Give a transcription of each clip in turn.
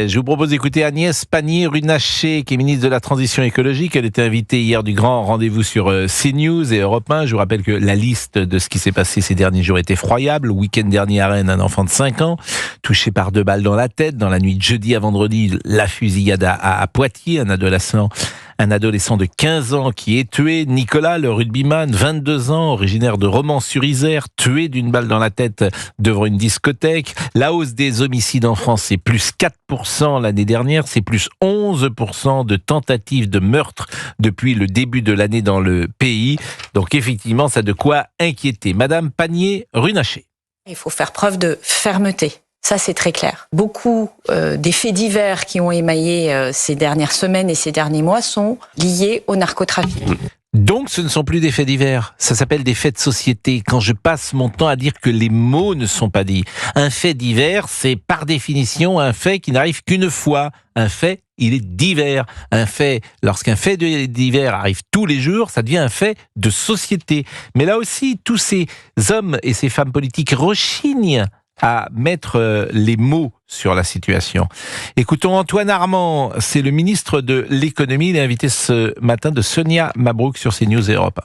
Je vous propose d'écouter Agnès Pannier-Runacher, qui est ministre de la Transition écologique. Elle était invitée hier du grand rendez-vous sur CNews et Europe 1. Je vous rappelle que la liste de ce qui s'est passé ces derniers jours est effroyable. Le week-end dernier à Rennes, un enfant de 5 ans, touché par 2 balles dans la tête. Dans la nuit de jeudi à vendredi, la fusillade à Poitiers, un adolescent de 15 ans qui est tué. Nicolas, le rugbyman, 22 ans, originaire de Romans-sur-Isère, tué d'une balle dans la tête devant une discothèque. La hausse des homicides en France, c'est plus 4% l'année dernière, c'est plus 11% de tentatives de meurtre depuis le début de l'année dans le pays. Donc effectivement, ça a de quoi inquiéter. Madame Pannier-Runacher. Il faut faire preuve de fermeté. Ça, c'est très clair. Beaucoup des faits divers qui ont émaillé ces dernières semaines et ces derniers mois sont liés au narcotrafic. Donc, ce ne sont plus des faits divers. Ça s'appelle des faits de société. Quand je passe mon temps à dire que les mots ne sont pas dits. Un fait divers, c'est par définition un fait qui n'arrive qu'une fois. Un fait, il est divers. Lorsqu'un fait divers arrive tous les jours, ça devient un fait de société. Mais là aussi, tous ces hommes et ces femmes politiques rechignent à mettre les mots sur la situation. Écoutons Antoine Armand, c'est le ministre de l'économie. Il est invité ce matin de Sonia Mabrouk sur CNews et Europe 1.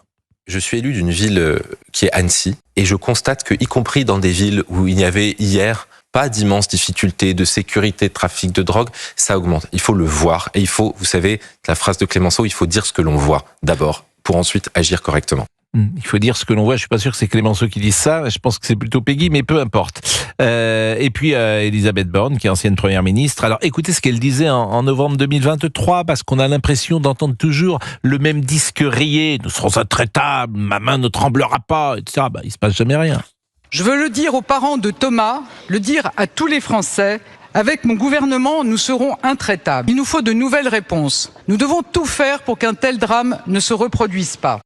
Je suis élu d'une ville qui est Annecy et je constate que, y compris dans des villes où il y avait hier pas d'immenses difficultés de sécurité, de trafic de drogue, ça augmente. Il faut le voir et il faut, vous savez, la phrase de Clémenceau, il faut dire ce que l'on voit d'abord pour ensuite agir correctement. Il faut dire ce que l'on voit. Je suis pas sûr que c'est Clémenceau qui dise ça. Je pense que c'est plutôt Peggy, mais peu importe. Et puis Elisabeth Borne, qui est ancienne première ministre. Alors écoutez ce qu'elle disait en novembre 2023, parce qu'on a l'impression d'entendre toujours le même disque rayé. Nous serons intraitables, ma main ne tremblera pas, etc. Il se passe jamais rien. Je veux le dire aux parents de Thomas, le dire à tous les Français. Avec mon gouvernement, nous serons intraitables. Il nous faut de nouvelles réponses. Nous devons tout faire pour qu'un tel drame ne se reproduise pas.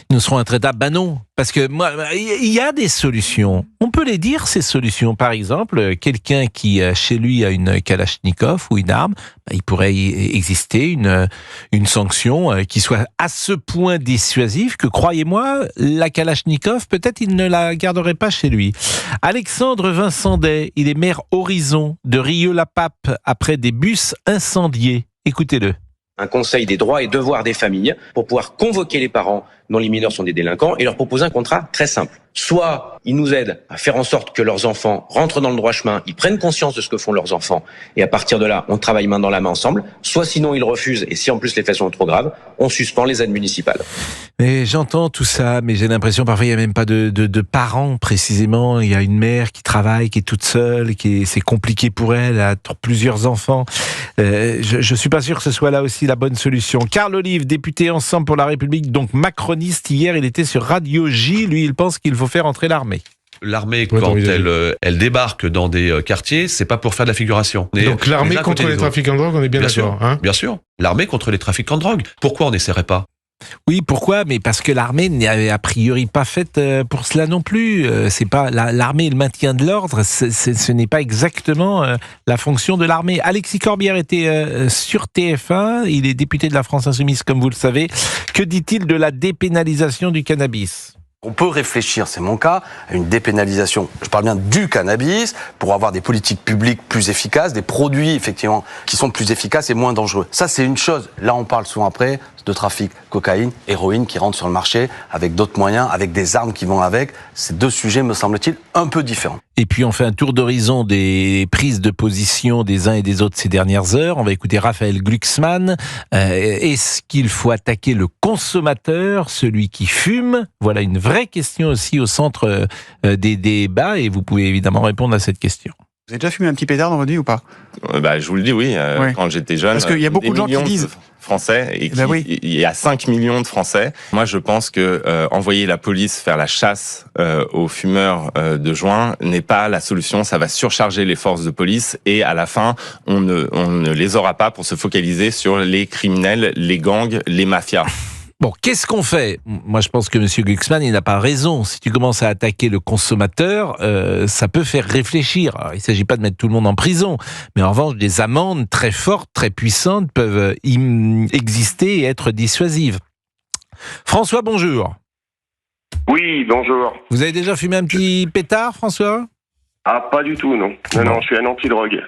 Nous serons intraitables. Non, parce que il y a des solutions. On peut les dire, ces solutions. Par exemple, quelqu'un qui chez lui a une Kalachnikov ou une arme, il pourrait exister une sanction qui soit à ce point dissuasive que, croyez-moi, la Kalachnikov, peut-être il ne la garderait pas chez lui. Alexandre Vincendet, il est maire Horizon de Rieux-la-Pape après des bus incendiés. Écoutez-le. Un conseil des droits et devoirs des familles pour pouvoir convoquer les parents dont les mineurs sont des délinquants et leur proposer un contrat très simple. Soit ils nous aident à faire en sorte que leurs enfants rentrent dans le droit chemin, ils prennent conscience de ce que font leurs enfants et à partir de là, on travaille main dans la main ensemble. Soit sinon ils refusent et si en plus les faits sont trop graves, on suspend les aides municipales. Mais j'entends tout ça, mais j'ai l'impression parfois il n'y a même pas de parents précisément. Il y a une mère qui travaille, qui est toute seule, c'est compliqué pour elle, elle a plusieurs enfants. Je suis pas sûr que ce soit là aussi la bonne solution. Carl Olive, député Ensemble pour la République, donc macroniste, hier il était sur Radio J. Lui, il pense qu'il faut faire entrer l'armée. L'armée, quand elle débarque dans des quartiers, c'est pas pour faire de la figuration. Donc l'armée contre les trafiquants de drogue, on est bien d'accord. Bien sûr. L'armée contre les trafiquants de drogue. Pourquoi on n'essaierait pas ? Oui, pourquoi ? Mais parce que l'armée n'est a priori pas faite pour cela non plus. C'est pas l'armée et le maintien de l'ordre, ce n'est pas exactement la fonction de l'armée. Alexis Corbière était sur TF1, il est député de la France Insoumise, comme vous le savez. Que dit-il de la dépénalisation du cannabis ? On peut réfléchir, c'est mon cas, à une dépénalisation, je parle bien du cannabis, pour avoir des politiques publiques plus efficaces, des produits effectivement qui sont plus efficaces et moins dangereux. Ça c'est une chose. Là on parle souvent après de trafic cocaïne, héroïne qui rentrent sur le marché avec d'autres moyens, avec des armes qui vont avec. Ces deux sujets me semble-t-il un peu différents. Et puis on fait un tour d'horizon des prises de position des uns et des autres ces dernières heures. On va écouter Raphaël Glucksmann. Est-ce qu'il faut attaquer le consommateur, celui qui fume ? Voilà une vraie question aussi au centre des débats et vous pouvez évidemment répondre à cette question. Vous avez déjà fumé un petit pétard dans votre vie ou pas ? Je vous le dis, oui. Quand j'étais jeune, parce qu'il y a beaucoup de gens qui disent Français et il y a 5 millions de Français. Moi, je pense que envoyer la police faire la chasse aux fumeurs de joint n'est pas la solution. Ça va surcharger les forces de police et à la fin, on ne les aura pas pour se focaliser sur les criminels, les gangs, les mafias. Bon, qu'est-ce qu'on fait ? Moi, je pense que M. Glucksmann, il n'a pas raison. Si tu commences à attaquer le consommateur, ça peut faire réfléchir. Alors, il ne s'agit pas de mettre tout le monde en prison, mais en revanche, des amendes très fortes, très puissantes peuvent exister et être dissuasive. François, bonjour. Oui, bonjour. Vous avez déjà fumé un petit pétard, François ? Ah, pas du tout, non. Non, je suis un anti-drogue.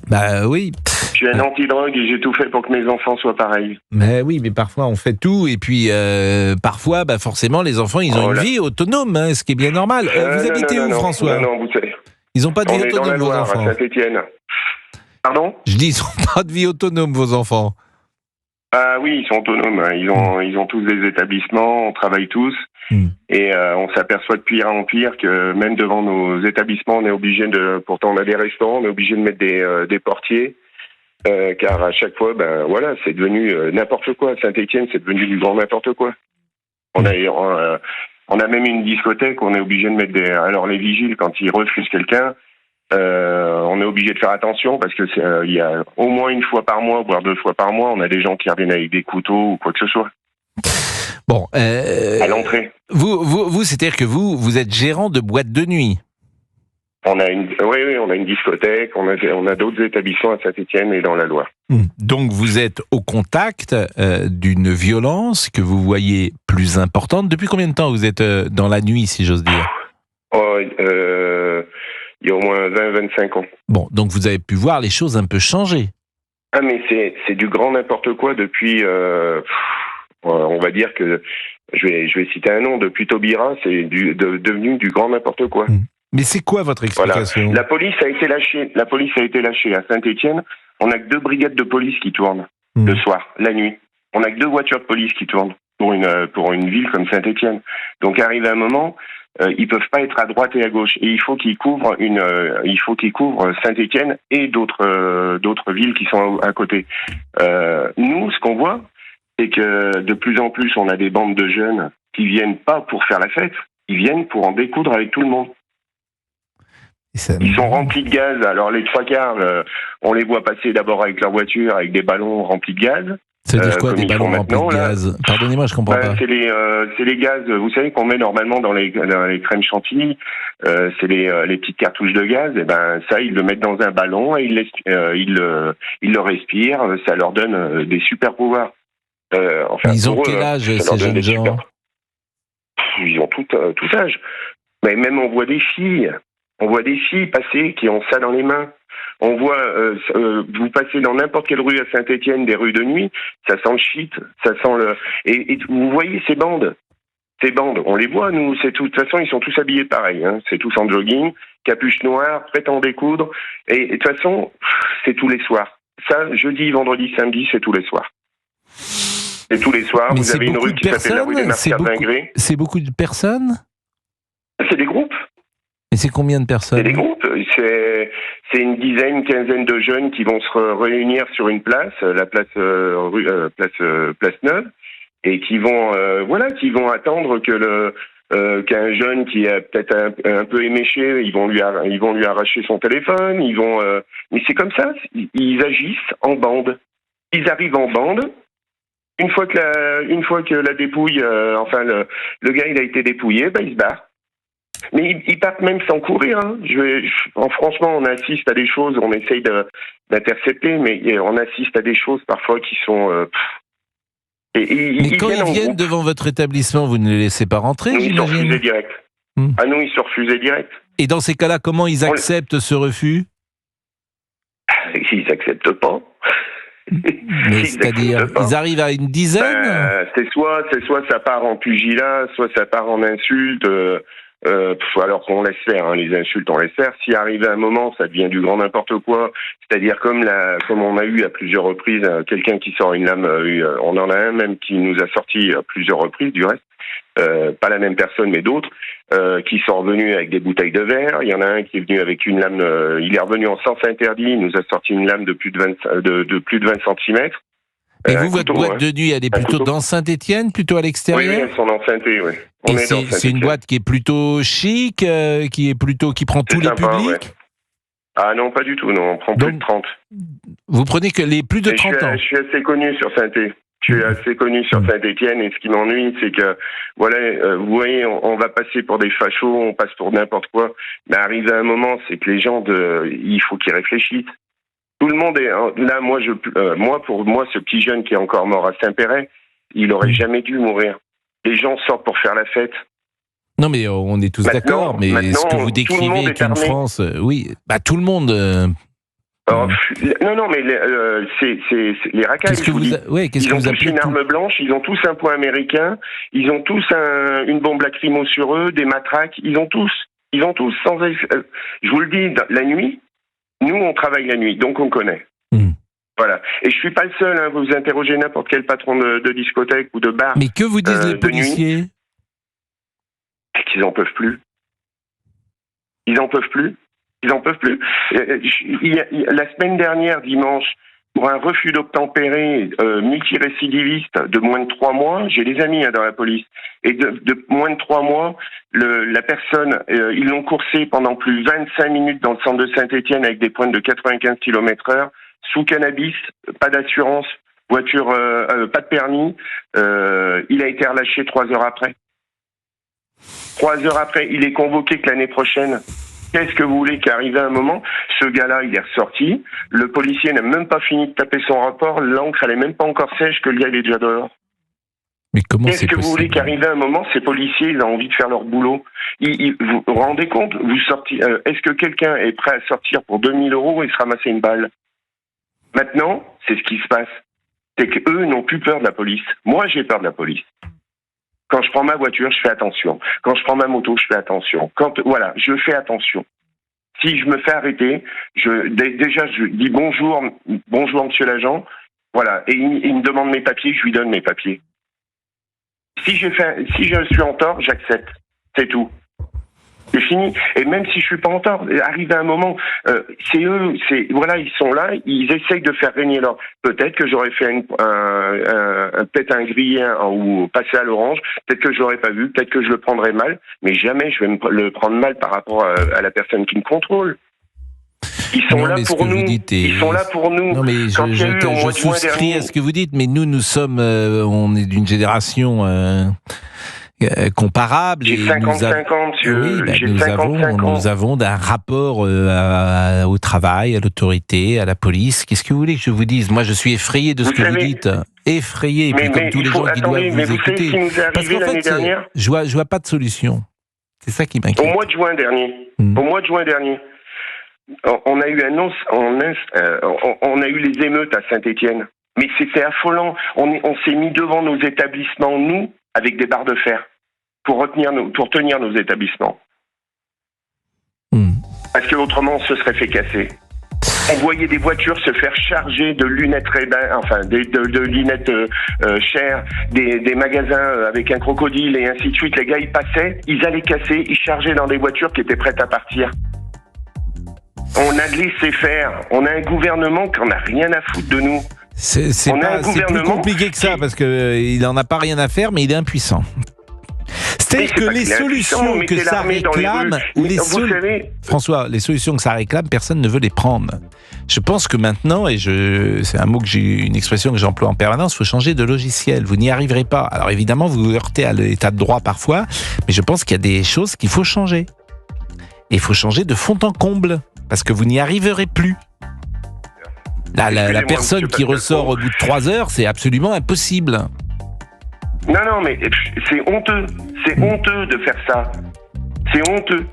Bah oui. Je suis un anti-drogue et j'ai tout fait pour que mes enfants soient pareils. Mais oui, mais parfois on fait tout et puis parfois, forcément, les enfants, ils ont une vie autonome, ce qui est bien normal. Vous habitez où, François ? Non, vous savez. Ils n'ont pas de vie autonome, dans la Loire, vos enfants. à Saint-Étienne. Pardon ? Je dis, ils n'ont pas de vie autonome, vos enfants. Ah oui, ils sont autonomes. Ils ont tous des établissements, on travaille tous. Et on s'aperçoit de pire en pire que même devant nos établissements, on est obligé de... Pourtant, on a des restaurants, on est obligé de mettre des portiers. Car à chaque fois, c'est devenu n'importe quoi. Saint-Étienne, c'est devenu du grand n'importe quoi. On a même une discothèque, on est obligé de mettre Alors les vigiles, quand ils refusent quelqu'un, on est obligé de faire attention parce que il y a au moins une fois par mois, voire 2 fois par mois, on a des gens qui reviennent avec des couteaux ou quoi que ce soit. Bon, à l'entrée. Vous, c'est-à-dire que vous êtes gérant de boîte de nuit. On a une discothèque, on a d'autres établissements à Saint-Étienne et dans la Loire. Donc vous êtes au contact d'une violence que vous voyez plus importante. Depuis combien de temps vous êtes dans la nuit, si j'ose dire ? Il y a au moins 20-25 ans. Bon, donc vous avez pu voir les choses un peu changer. Ah mais c'est du grand n'importe quoi depuis... on va dire que... Je vais citer un nom, depuis Taubira, c'est devenu du grand n'importe quoi. Mais c'est quoi votre explication ? Voilà. La police a été lâchée à Saint-Étienne. On n'a que 2 brigades de police qui tournent le soir, la nuit. On n'a que 2 voitures de police qui tournent pour une ville comme Saint-Étienne. Donc arrive un moment, ils peuvent pas être à droite et à gauche. Et il faut qu'ils couvrent Saint-Étienne et d'autres villes qui sont à côté. Nous, ce qu'on voit, c'est que de plus en plus, on a des bandes de jeunes qui viennent pas pour faire la fête, ils viennent pour en découdre avec tout le monde. Ils sont remplis de gaz. Alors les 3 quarts, on les voit passer d'abord avec leur voiture, avec des ballons remplis de gaz. Ça veut dire quoi, des ballons remplis de gaz ? Pardonnez-moi, je comprends pas. C'est les gaz, vous savez, qu'on met normalement dans les crèmes chantilly. C'est les petites cartouches de gaz. Et ça, ils le mettent dans un ballon et ils le respirent. Ça leur donne des super pouvoirs. Ils ont quel âge, ces jeunes gens ? Ils ont tout âge. Mais même on voit des filles. On voit des filles passer qui ont ça dans les mains. On voit, vous passez dans n'importe quelle rue à Saint-Étienne, des rues de nuit, ça sent le shit, ça sent le... Et vous voyez ces bandes, on les voit, nous, de toute façon, ils sont tous habillés pareil, c'est tous en jogging, capuche noire, prêts à en découdre, et de toute façon, c'est tous les soirs. Ça, jeudi, vendredi, samedi, c'est tous les soirs. C'est tous les soirs, mais vous avez une rue qui s'appelle la rue des Martyrs-Dingré. C'est beaucoup de personnes ? C'est des groupes. Et c'est combien de personnes ? C'est des groupes. C'est une quinzaine de jeunes qui vont se réunir sur une place, la place Neuve, et qui vont attendre que qu'un jeune qui est peut-être un peu éméché, ils vont lui arracher son téléphone. Mais c'est comme ça. Ils agissent en bande. Ils arrivent en bande. Une fois que la dépouille, le gars il a été dépouillé, il se barre. Mais ils partent même sans courir. Franchement, on assiste à des choses, on essaye d'intercepter, mais on assiste à des choses parfois qui sont... mais quand ils viennent devant votre établissement, vous ne les laissez pas rentrer, nous, j'imagine ? Ils se refusaient direct. Ah non, ils se refusaient direct. Et dans ces cas-là, comment ils acceptent ce refus ? Ils n'acceptent pas. Mais c'est-à-dire, ils arrivent à une dizaine ? C'est soit ça part en pugilat, soit ça part en insultes... alors qu'on laisse faire, les insultes on laisse faire. Si arrive à un moment, ça devient du grand n'importe quoi. C'est-à-dire comme on a eu à plusieurs reprises quelqu'un qui sort une lame. On en a un même qui nous a sorti à plusieurs reprises du reste. Pas la même personne mais d'autres qui sont revenus avec des bouteilles de verre. Il y en a un qui est venu avec une lame. Il est revenu en sens interdit. Il nous a sorti une lame de plus de 20 cm. Et vous, votre boîte de nuit, elle est plutôt dans Saint-Étienne, plutôt à l'extérieur ? Oui, elles sont dans Saint-Étienne, oui. Et c'est une boîte qui est plutôt chic, qui prend tous les publics ? Ouais. Ah non, pas du tout, non, on prend plus de 30. Vous prenez que les plus de 30 ans ? Je suis assez connu sur Saint-Étienne, et ce qui m'ennuie, c'est que, vous voyez, on va passer pour des fachos, on passe pour n'importe quoi, mais arrive à un moment, c'est que les gens, il faut qu'ils réfléchissent. Tout le monde est là. Pour moi, ce petit jeune qui est encore mort à Saint-Péret, il aurait jamais dû mourir. Les gens sortent pour faire la fête. Non, mais on est tous d'accord. Mais ce que vous décrivez est une France. Oui, tout le monde. Non, mais les racailles, ils ont tous une arme blanche, ils ont tous un poing américain, ils ont tous une bombe lacrymo sur eux, des matraques, ils ont tous, sans... je vous le dis, la nuit, nous on travaille la nuit, donc on connaît. Voilà. Et je suis pas le seul, hein, vous interrogez n'importe quel patron de discothèque ou de bar. Mais que vous disent les policiers? Qu'ils en peuvent plus. Ils en peuvent plus. La semaine dernière, dimanche, pour un refus d'obtempérer multirécidiviste de moins de 3 mois, j'ai des amis dans la police, et de moins de 3 mois, la personne, ils l'ont coursé pendant plus de 25 minutes dans le centre de Saint-Étienne avec des pointes de 95 km/h, sous cannabis, pas d'assurance, voiture, pas de permis, il a été relâché 3 heures après. 3 heures après, il est convoqué que l'année prochaine. Qu'est-ce que vous voulez qu'arrive à un moment? Ce gars-là, il est ressorti. Le policier n'a même pas fini de taper son rapport. L'encre, elle est même pas encore sèche que le gars, il est déjà dehors. Mais comment Qu'est-ce que vous voulez qu'arrive à un moment? Ces policiers, ils ont envie de faire leur boulot. Vous vous rendez compte? Est-ce que quelqu'un est prêt à sortir pour 2000 € et se ramasser une balle? Maintenant, c'est ce qui se passe. C'est qu'eux n'ont plus peur de la police. Moi, j'ai peur de la police. Quand je prends ma voiture, je fais attention. Quand je prends ma moto, je fais attention. Je fais attention. Si je me fais arrêter, je dis bonjour monsieur l'agent, voilà, et il me demande mes papiers, je lui donne mes papiers. Si je suis en tort, j'accepte. C'est tout. C'est fini. Et même si je suis pas en tort, arrive à un moment, c'est eux, ils sont là, ils essayent de faire régner leur. Peut-être que j'aurais fait peut-être un grillé ou passer à l'orange, peut-être que je l'aurais pas vu, peut-être que je le prendrais mal, mais jamais je vais le prendre mal par rapport à la personne qui me contrôle. Ils sont là pour nous. Ils sont là pour nous. Non, mais je souscris à ce que vous dites, mais nous sommes, on est d'une génération comparable. J'ai 55 ans, monsieur. Oui, j'ai 55 ans. Nous avons un rapport au travail, à l'autorité, à la police. Qu'est-ce que vous voulez que je vous dise? Moi, je suis effrayé de ce que vous dites. Effrayé, puis comme tous les gens qui doivent vous écouter. Parce qu'en fait, je vois pas de solution. C'est ça qui m'inquiète. Au mois de juin dernier, on a eu on a eu les émeutes à Saint-Étienne. Mais c'était affolant. On s'est mis devant nos établissements, nous, avec des barres de fer, pour tenir nos établissements. Parce que autrement, on se serait fait casser. On voyait des voitures se faire charger de lunettes Ray-Ban, de lunettes chères, des magasins avec un crocodile et ainsi de suite. Les gars, ils passaient, ils allaient casser, ils chargeaient dans des voitures qui étaient prêtes à partir. On a laissé faire. On a un gouvernement qui en a rien à foutre de nous. C'est plus compliqué que ça, parce qu'il n'en a pas rien à faire, mais il est impuissant. C'est-à-dire que les solutions que ça réclame, François, les solutions que ça réclame, personne ne veut les prendre. Je pense que maintenant, c'est un mot une expression que j'emploie en permanence, il faut changer de logiciel. Vous n'y arriverez pas. Alors évidemment, vous vous heurtez à l'état de droit parfois, mais je pense qu'il y a des choses qu'il faut changer. Et il faut changer de fond en comble, parce que vous n'y arriverez plus. La personne qui ressort au bout de 3 heures, c'est absolument impossible. Non, mais c'est honteux. C'est honteux de faire ça. C'est honteux.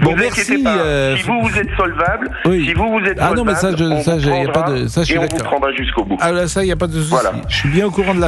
Bon, merci. Si vous êtes solvable, non, mais ça, je suis d'accord. On vous prendra jusqu'au bout. Ah là, ça, il n'y a pas de souci. Voilà. Je suis bien au courant de la